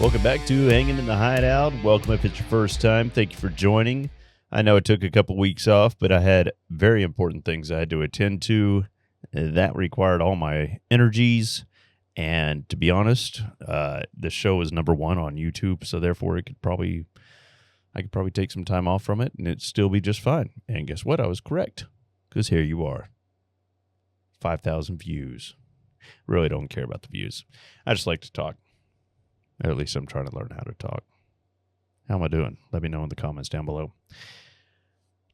Welcome back to Hanging in the Hideout. Welcome if it's your first time. Thank you for joining. I know it took a couple weeks off, but I had very important things I had to attend to. That required all my energies. And to be honest, the show is number one on YouTube, so therefore I could probably take some time off from it and it'd still be just fine. And guess what? I was correct, because here you are. 5,000 views. Really don't care about the views. I just like to talk. Or at least I'm trying to learn how to talk. How am I doing? Let me know in the comments down below.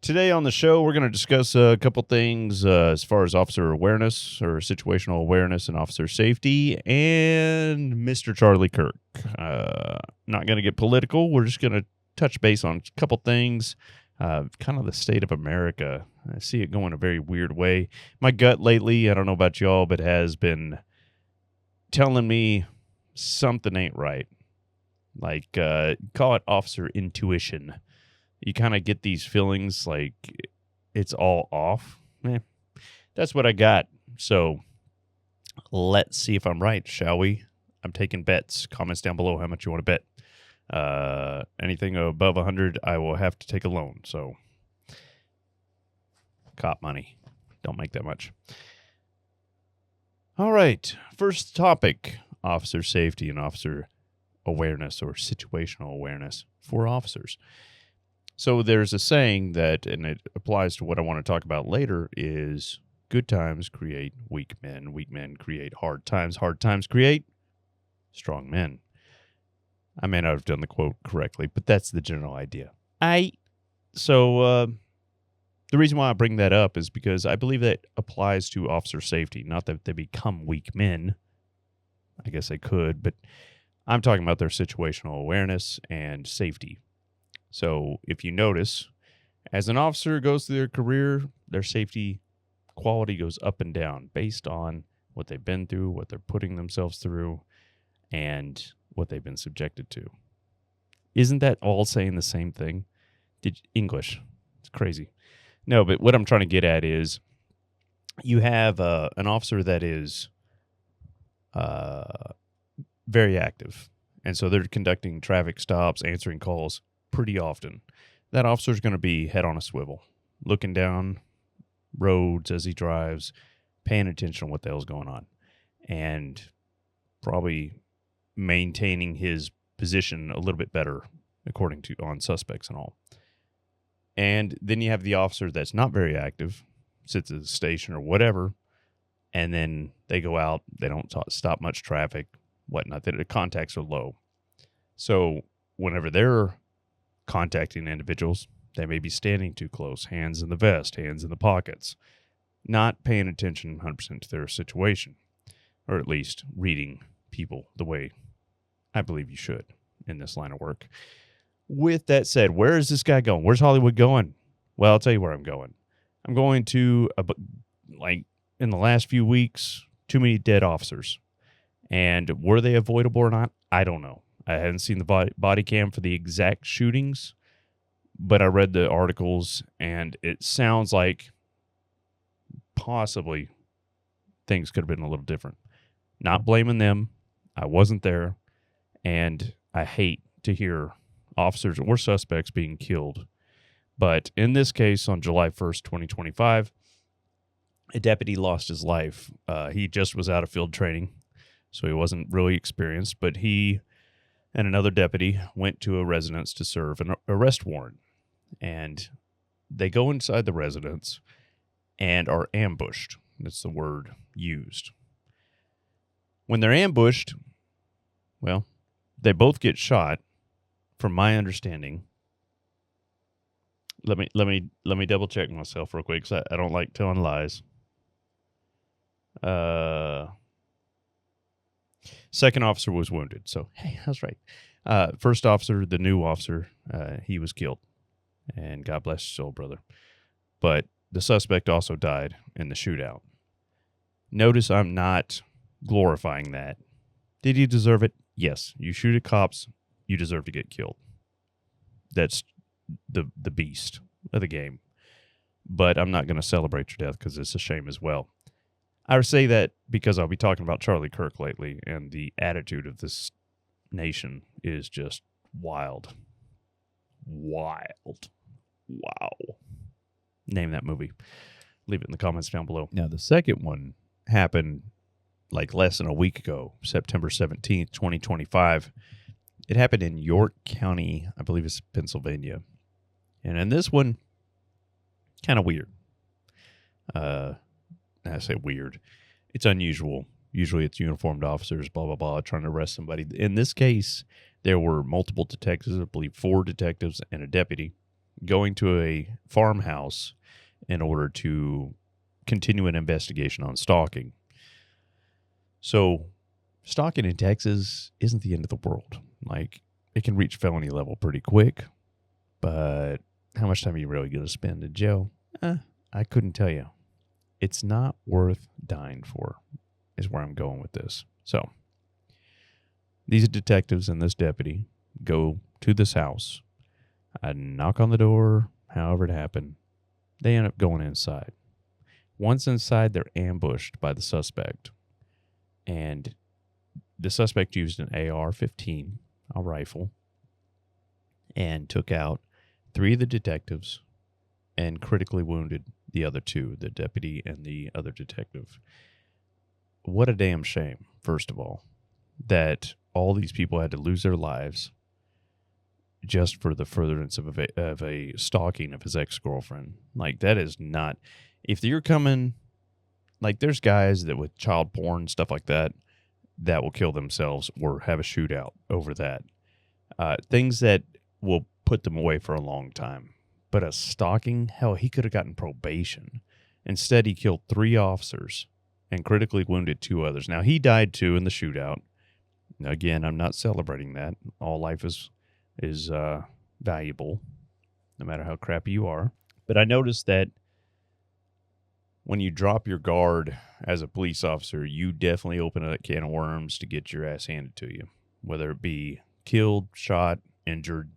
Today on the show, we're going to discuss a couple things as far as officer awareness or situational awareness and officer safety and Mr. Charlie Kirk. Not going to get political. We're just going to touch base on a couple things, kind of the state of America. I see it going a very weird way. My gut lately, I don't know about y'all, but has been telling me something ain't right. Like, call it officer intuition. You kind of get these feelings like it's all off. That's what I got. So let's see if I'm right, shall we? I'm taking bets. Comments down below how much you want to bet. Anything above 100, I will have to take a loan. So cop money. Don't make that much. All right. First topic. Officer safety and officer awareness or situational awareness for officers. So there's a saying that, and it applies to what I want to talk about later, is good times create weak men create hard times create strong men. I may not have done the quote correctly, but that's the general idea. So the reason why I bring that up is because I believe that applies to officer safety, not that they become weak men. I guess they could, but I'm talking about their situational awareness and safety. So if you notice, as an officer goes through their career, their safety quality goes up and down based on what they've been through, what they're putting themselves through, and what they've been subjected to. Isn't that all saying the same thing? English. It's crazy. No, but what I'm trying to get at is you have an officer that is very active. And so they're conducting traffic stops, answering calls pretty often. That officer is going to be head on a swivel, looking down roads as he drives, paying attention to what the hell's going on, and probably maintaining his position a little bit better according to on suspects and all. And then you have the officer that's not very active, sits at the station or whatever, and then they go out, they don't stop much traffic, whatnot. The contacts are low. So whenever they're contacting individuals, they may be standing too close, hands in the vest, hands in the pockets, not paying attention 100% to their situation, or at least reading people the way I believe you should in this line of work. With that said, where is this guy going? Where's Hollywood going? Well, I'll tell you where I'm going. I'm going to, in the last few weeks, too many dead officers. And were they avoidable or not? I don't know. I haven't seen the body cam for the exact shootings, but I read the articles, and it sounds like possibly things could have been a little different. Not blaming them. I wasn't there, and I hate to hear officers or suspects being killed. But in this case, on July 1st, 2025, a deputy lost his life. He just was out of field training, so he wasn't really experienced, but he and another deputy went to a residence to serve an arrest warrant. And they go inside the residence and are ambushed. That's the word used. When they're ambushed, well, they both get shot, from my understanding. Let me double check myself real quick, because I don't like telling lies. Second officer was wounded. So, hey, I was right. First officer, the new officer, he was killed. And God bless his soul, brother. But the suspect also died in the shootout. Notice I'm not glorifying that. Did he deserve it? Yes. You shoot at cops, you deserve to get killed. That's the beast of the game. but I'm not going to celebrate your death because it's a shame as well. I say that because I'll be talking about Charlie Kirk lately, and the attitude of this nation is just wild. Wild. Wow. Name that movie. Leave it in the comments down below. Now, the second one happened like less than a week ago, September 17th, 2025. It happened in York County, I believe it's Pennsylvania. And in this one, kind of weird. I say weird. It's unusual. Usually it's uniformed officers, blah, blah, blah, trying to arrest somebody. In this case, there were multiple detectives, I believe 4 detectives and a deputy, going to a farmhouse in order to continue an investigation on stalking. So stalking in Texas isn't the end of the world. Like, it can reach felony level pretty quick, but how much time are you really going to spend in jail? I couldn't tell you. It's not worth dying for, is where I'm going with this. So, these detectives and this deputy go to this house. I knock on the door, however it happened. They end up going inside. Once inside, they're ambushed by the suspect. And the suspect used an AR-15, a rifle, and took out 3 of the detectives and critically wounded the other 2, the deputy and the other detective. What a damn shame, first of all, that all these people had to lose their lives just for the furtherance of a stalking of his ex-girlfriend. Like, that is not... If you're coming... Like, there's guys that with child porn, stuff like that will kill themselves or have a shootout over that. Things that will put them away for a long time. But a stalking, hell, he could have gotten probation. Instead, he killed 3 officers and critically wounded 2 others. Now, he died too in the shootout. Again, I'm not celebrating that. All life is valuable, no matter how crappy you are. But I noticed that when you drop your guard as a police officer, you definitely open a can of worms to get your ass handed to you, whether it be killed, shot, injured.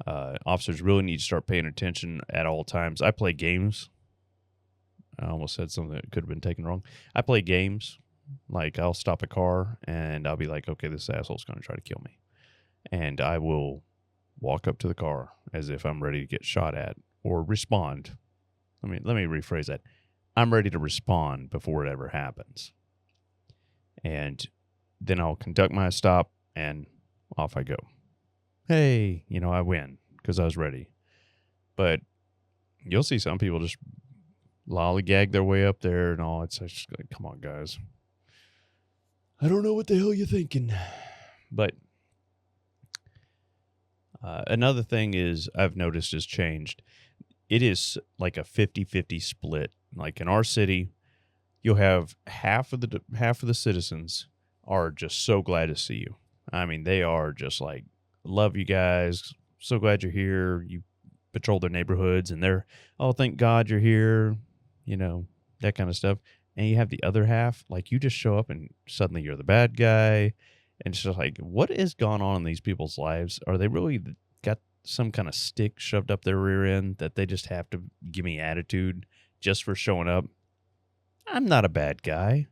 Officers really need to start paying attention at all times. I play games. I almost said something that could have been taken wrong. I play games. Like, I'll stop a car and I'll be like, okay, this asshole's going to try to kill me. And I will walk up to the car as if I'm ready to get shot at or respond. Let me rephrase that. I'm ready to respond before it ever happens. And then I'll conduct my stop and off I go. Hey, I win because I was ready. But you'll see some people just lollygag their way up there and all. It's just like, come on, guys. I don't know what the hell you're thinking. But another thing is I've noticed has changed. It is like a 50-50 split. Like in our city, you'll have half of the citizens are just so glad to see you. I mean, they are just like, love you guys. So glad you're here. You patrol their neighborhoods and they're, oh, thank God you're here. That kind of stuff. And you have the other half, like you just show up and suddenly you're the bad guy. And it's just like, what is going on in these people's lives? Are they really got some kind of stick shoved up their rear end that they just have to give me attitude just for showing up? I'm not a bad guy.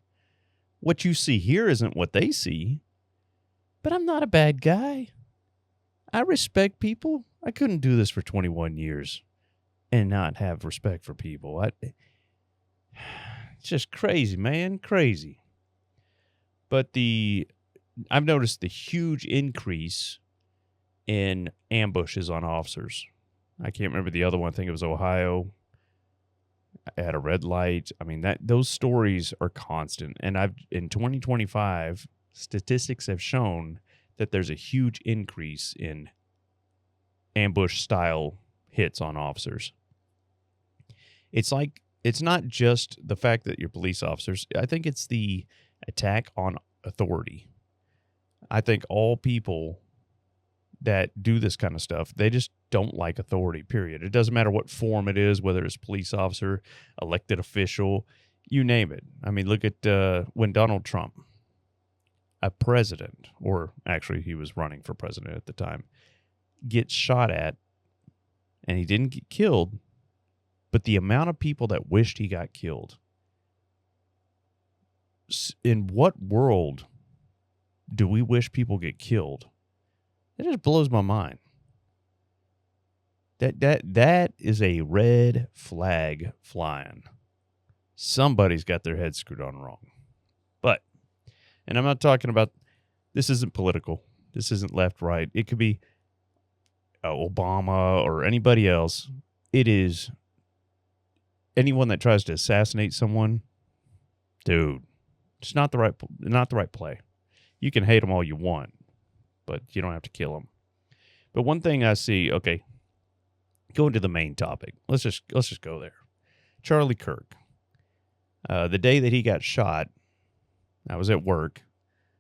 What you see here isn't what they see. But I'm not a bad guy. I respect people. I couldn't do this for 21 years and not have respect for people. It's just crazy, man. Crazy. But I've noticed the huge increase in ambushes on officers. I can't remember the other one. I think it was Ohio. At a red light. I mean, those stories are constant. And in 2025, statistics have shown that there's a huge increase in ambush-style hits on officers. It's like, it's not just the fact that you're police officers. I think it's the attack on authority. I think all people that do this kind of stuff, they just don't like authority, period. It doesn't matter what form it is, whether it's police officer, elected official, you name it. I mean, look at when Donald Trump, a president, or actually he was running for president at the time, gets shot at, and he didn't get killed, But the amount of people that wished he got killed, in what world do we wish people get killed? It just blows my mind. That is a red flag flying. Somebody's got their head screwed on wrong. But, and I'm not talking about, this isn't political. This isn't left, right. It could be Obama or anybody else. It is anyone that tries to assassinate someone. Dude, it's not the right play. You can hate them all you want, but you don't have to kill them. But one thing I see, okay, going to the main topic. Let's just go there. Charlie Kirk. The day that he got shot, I was at work,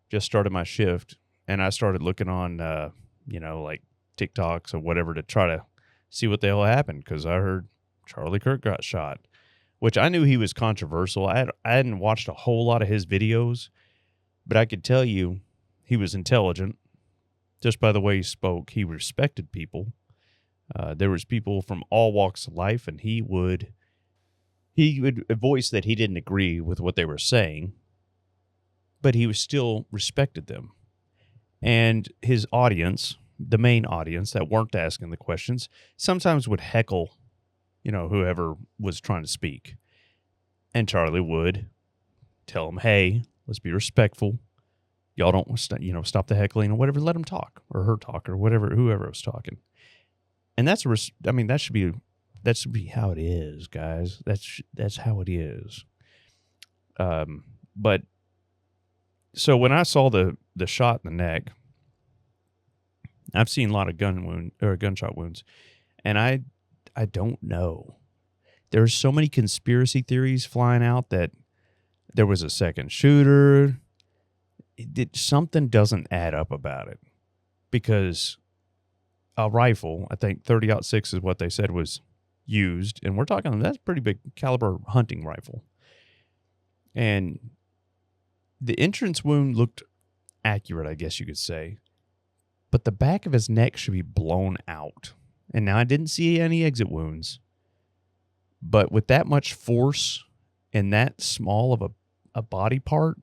just started my shift, and I started looking on, like TikToks or whatever to try to see what the hell happened, because I heard Charlie Kirk got shot, which I knew he was controversial. I hadn't watched a whole lot of his videos, but I could tell you he was intelligent just by the way he spoke. He respected people. There was people from all walks of life, and he would voice that he didn't agree with what they were saying, but he was still respected them. And his audience, the main audience that weren't asking the questions, sometimes would heckle, whoever was trying to speak. And Charlie would tell them, hey, let's be respectful. Y'all don't, stop the heckling or whatever. Let him talk or her talk or whatever, whoever was talking. And that should be how it is, guys. That's how it is. But so when I saw the shot in the neck, I've seen a lot of gunshot wounds, and I don't know. There's so many conspiracy theories flying out that there was a second shooter. Something doesn't add up about it, because a rifle, I think 30-06 is what they said was used, and we're talking, that's pretty big caliber hunting rifle. And the entrance wound looked accurate, I guess you could say, but the back of his neck should be blown out. And now I didn't see any exit wounds, but with that much force and that small of a body part,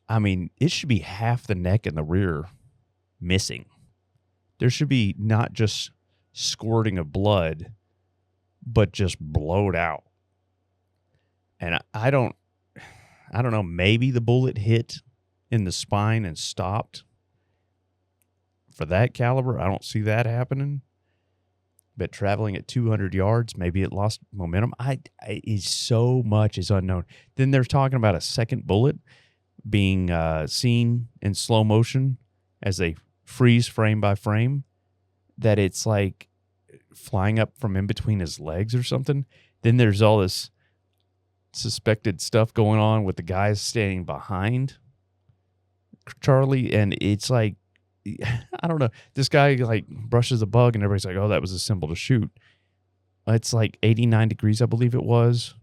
it should be half the neck and the rear missing. There should be not just squirting of blood, but just blowed out. And I don't know, maybe the bullet hit in the spine and stopped. For that caliber, I don't see that happening. But traveling at 200 yards, maybe it lost momentum. So much is unknown. Then they're talking about a second bullet being seen in slow motion as they freeze frame by frame, that it's like flying up from in between his legs or something. Then there's all this suspected stuff going on with the guys standing behind Charlie, and it's like, I don't know. This guy like brushes a bug, and everybody's like, "Oh, that was a symbol to shoot." It's like 89 degrees, I believe it was.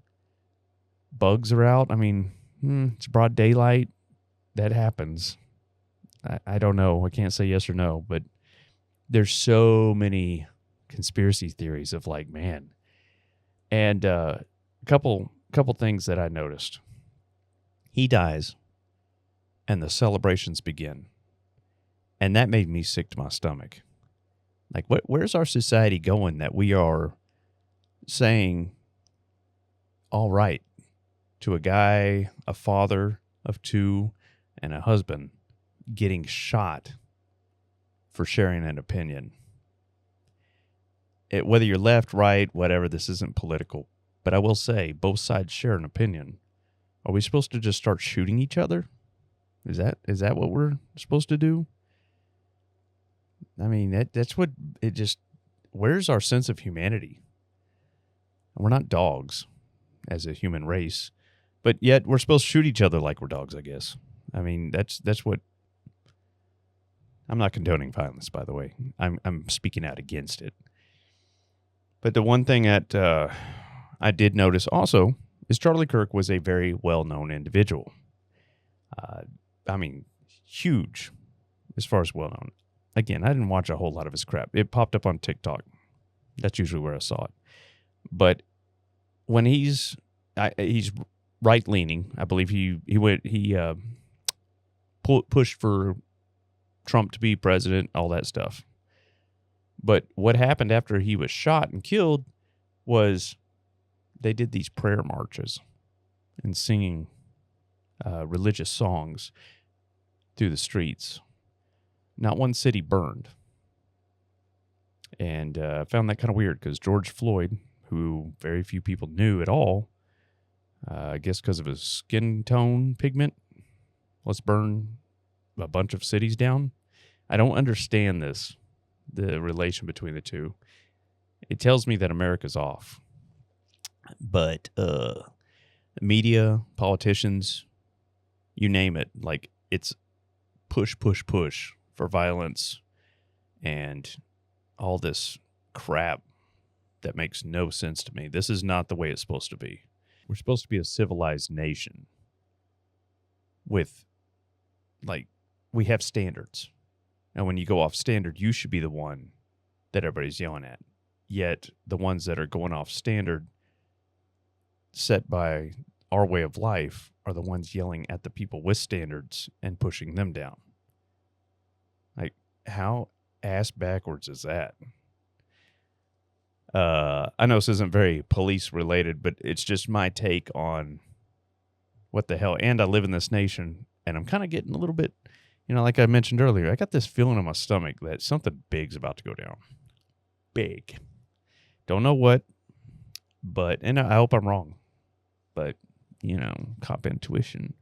Bugs are out. It's broad daylight. That happens. I don't know. I can't say yes or no, but there's so many conspiracy theories of like, man. And a couple things that I noticed. He dies, and the celebrations begin. And that made me sick to my stomach. Like, where's our society going that we are saying, all right, to a guy, a father of two, and a husband getting shot for sharing an opinion? Whether you're left, right, whatever, this isn't political, but I will say both sides share an opinion. Are we supposed to just start shooting each other? Is that what we're supposed to do? That's what it just, where's our sense of humanity? We're not dogs as a human race, but yet we're supposed to shoot each other like we're dogs, I guess. That's what, I'm not condoning violence, by the way. I'm speaking out against it. But the one thing that I did notice also is Charlie Kirk was a very well-known individual. Huge as far as well-known. Again, I didn't watch a whole lot of his crap. It popped up on TikTok. That's usually where I saw it. But when he's right leaning, I believe he pushed for Trump to be president, all that stuff. But what happened after he was shot and killed was they did these prayer marches and singing religious songs through the streets. Not one city burned. And I found that kind of weird because George Floyd, who very few people knew at all, I guess because of his skin tone pigment, let's burn a bunch of cities down. I don't understand this, the relation between the two. It tells me that America's off. But media, politicians, you name it, like it's push for violence and all this crap that makes no sense to me. This is not the way it's supposed to be. We're supposed to be a civilized nation with, like, we have standards. And when you go off standard, you should be the one that everybody's yelling at. Yet the ones that are going off standard set by our way of life are the ones yelling at the people with standards and pushing them down. Like, how ass backwards is that? I know this isn't very police related, but it's just my take on what the hell. And I live in this nation, and I'm kind of getting a little bit, like I mentioned earlier, I got this feeling in my stomach that something big's about to go down. Big. Don't know what, and I hope I'm wrong. But, cop intuition.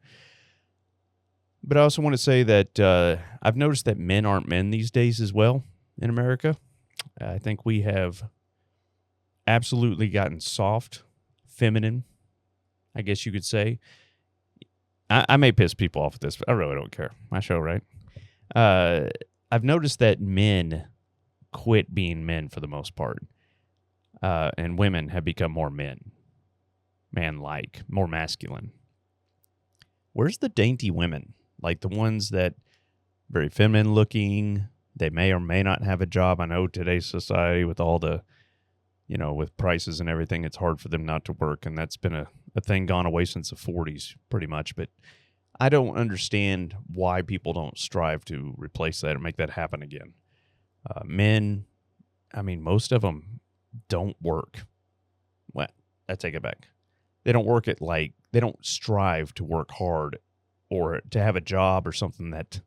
But I also want to say that I've noticed that men aren't men these days as well in America. I think we have absolutely gotten soft, feminine, I guess you could say. I may piss people off with this, but I really don't care. My show, right? I've noticed that men quit being men for the most part, and women have become more man-like, more masculine. Where's the dainty women? Like the ones that very feminine looking, they may or may not have a job. I know today's society with all the, with prices and everything, it's hard for them not to work. And that's been a thing gone away since the 40s pretty much. But I don't understand why people don't strive to replace that or make that happen again. Men, most of them don't work. Well, I take it back. They don't work they don't strive to work hard or to have a job or something that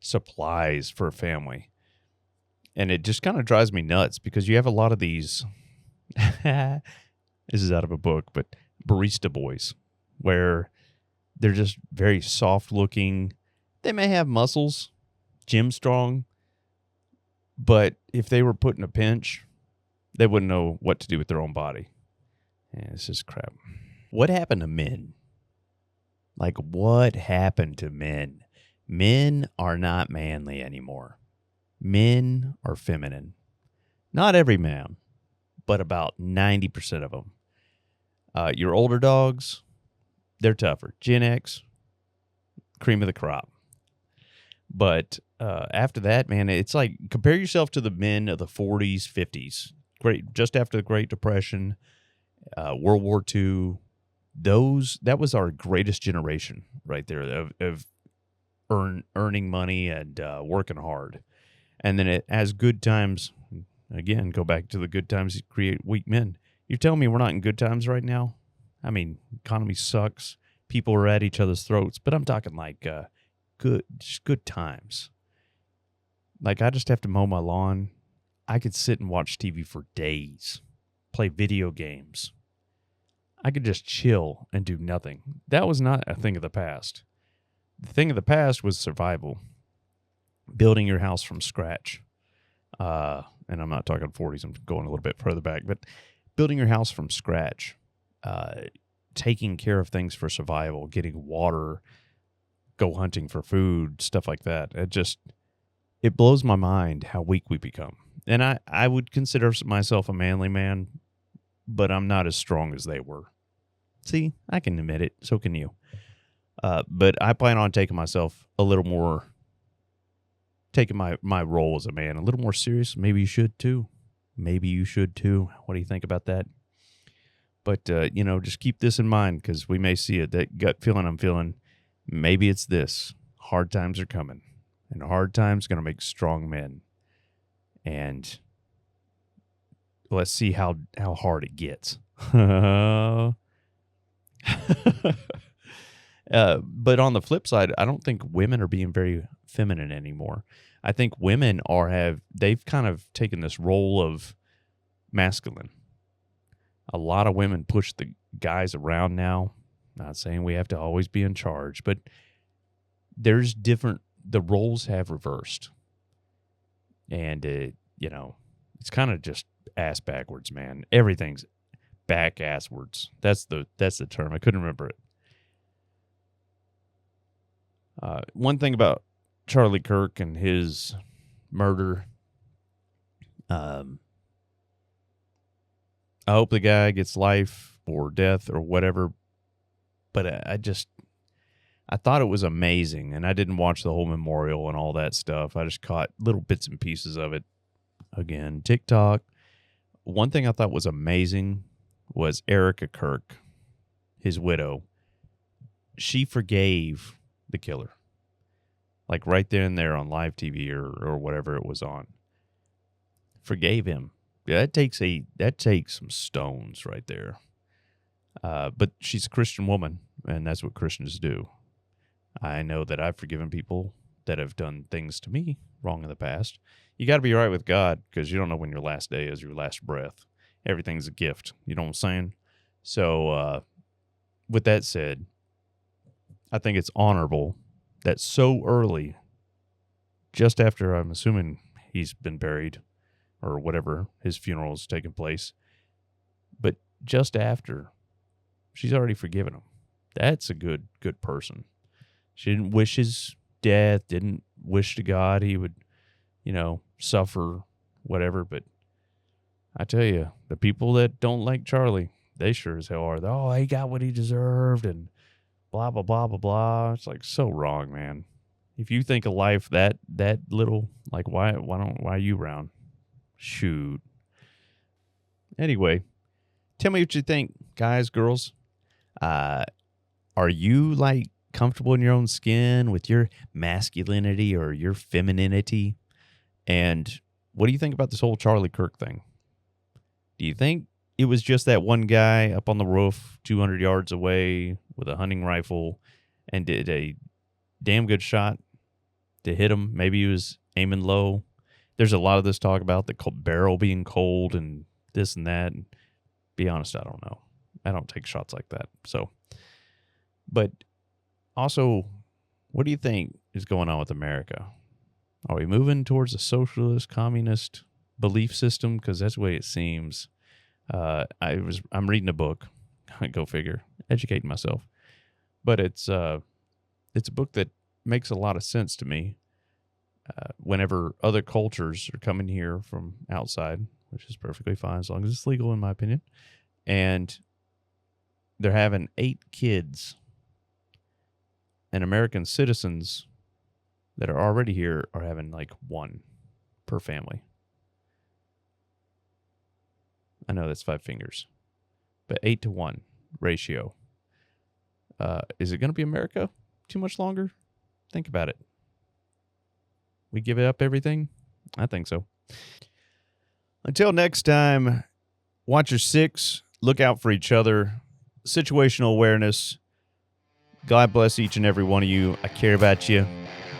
supplies for a family. And it just kind of drives me nuts because you have a lot of these, this is out of a book, but barista boys, where they're just very soft looking. They may have muscles, gym strong, but if they were put in a pinch, they wouldn't know what to do with their own body. Yeah, it's just crap. What happened to men? Like, what happened to men? Men are not manly anymore. Men are feminine. Not every man, but about 90% of them. Your older dogs, they're tougher. Gen X, cream of the crop. But after that, man, it's like compare yourself to the men of the 40s, 50s. Just after the Great Depression, World War II. That was our greatest generation right there of earning money and working hard. And then as good times, again, go back to the good times create weak men. You're telling me we're not in good times right now? Economy sucks. People are at each other's throats, but I'm talking like good times. Like I just have to mow my lawn. I could sit and watch TV for days, play video games. I could just chill and do nothing. That was not a thing of the past. The thing of the past was survival. Building your house from scratch. And I'm not talking 40s. I'm going a little bit further back. But building your house from scratch. Taking care of things for survival. Getting water. Go hunting for food. Stuff like that. It blows my mind how weak we become. And I would consider myself a manly man. But I'm not as strong as they were. See, I can admit it. So can you. But I plan on taking myself a little more, taking my role as a man a little more serious. Maybe you should too. What do you think about that? But, just keep this in mind because we may see it. That gut feeling I'm feeling, maybe it's this. Hard times are coming. And hard times going to make strong men. And let's see how hard it gets. But on the flip side, I don't think women are being very feminine anymore. I think women they've kind of taken this role of masculine. A lot of women push the guys around now. Not saying we have to always be in charge, but the roles have reversed. And, it's kind of just ass backwards, man. Everything's back asswards. That's the term. I couldn't remember it. One thing about Charlie Kirk and his murder, I hope the guy gets life or death or whatever, but I thought it was amazing, and I didn't watch the whole memorial and all that stuff. I just caught little bits and pieces of it. Again, TikTok. One thing I thought was amazing was Erica Kirk, his widow. She forgave the killer. Like right there and there on live TV or whatever it was on. Forgave him. Yeah, that takes some stones right there. But she's a Christian woman, and that's what Christians do. I know that I've forgiven people that have done things to me wrong in the past. You got to be right with God because you don't know when your last day is, your last breath. Everything's a gift. You know what I'm saying? So, with that said, I think it's honorable that so early, just after I'm assuming he's been buried or whatever, his funeral is taking place, but just after, she's already forgiven him. That's a good person. She didn't wish his death, didn't wish to God he would, suffer, whatever. But I tell you, the people that don't like Charlie, they sure as hell are. Oh, he got what he deserved and blah, blah, blah, blah, blah. It's like so wrong, man. If you think of life that little, like why are you around? Shoot. Anyway, tell me what you think, guys, girls. Are you like comfortable in your own skin with your masculinity or your femininity? And what do you think about this whole Charlie Kirk thing? Do you think it was just that one guy up on the roof 200 yards away with a hunting rifle and did a damn good shot to hit him? Maybe he was aiming low. There's a lot of this talk about the barrel being cold and this and that. And be honest, I don't know. I don't take shots like that. So, but also, what do you think is going on with America? Are we moving towards a socialist, communist belief system? Because that's the way it seems. I'm reading a book. Go figure. Educating myself. But it's a book that makes a lot of sense to me. Whenever other cultures are coming here from outside, which is perfectly fine as long as it's legal, in my opinion, and they're having 8 kids, and American citizens that are already here are having like 1 per family. I know that's 5 fingers, but 8-to-1 ratio. Is it going to be America too much longer? Think about it. We give it up everything? I think so. Until next time, watch your 6. Look out for each other. Situational awareness. God bless each and every one of you. I care about you.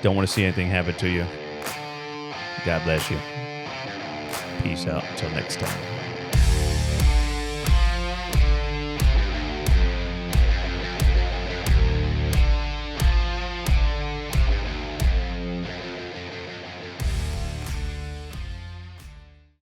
Don't want to see anything happen to you. God bless you. Peace out. Until next time.